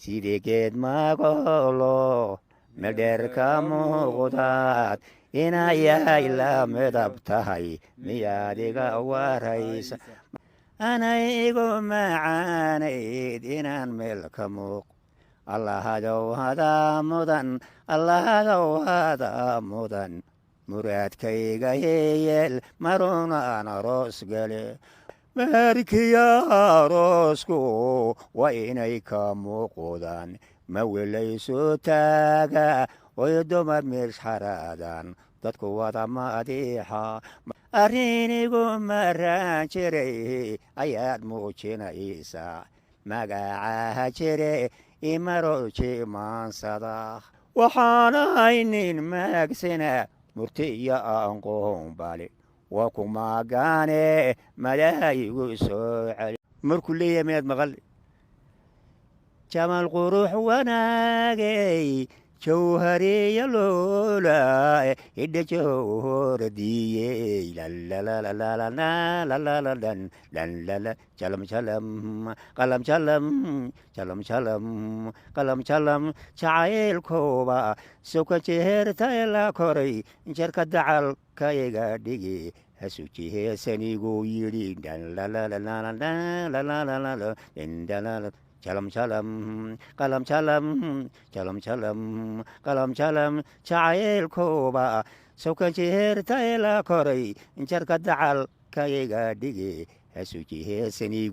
sidii geed magolo meldheer ka muuqdaad inayahay la midab tahay miyaad iga waraysa anay igu macaanayd inaan meel ka muuq allahadow hadaa mudan allahadow hadaa mudan muraadkayga yeel marunaan aroos gale maarkiya aroosku waa inay ka muuqdaan ma welayso taaga oy dumar meesxaraadaan dadku wada madiixa arrinigu maraan jiray ayaad muujinaysaa magacaha jire imarooji maansada waxaan ahay nin maagsina murti iyo aqoon bale waa ku maagaane madaayigu soo celi markuu leeyahay miyaad maqal jamal qurux wanaagay jawhariya loola idha jawhordiyey jalam jalam qalam jalam jalam jalam qalam jalam jacaylkooba soka jehertay la koray jarka dacalkayga dhigi hasuji heesanigu yidhi jalam jalam qalam jalam jalam jalam qalam jalam jacaylkooba soka jehertay la koray jarka dacalkayga dhigi hasuji heesanigu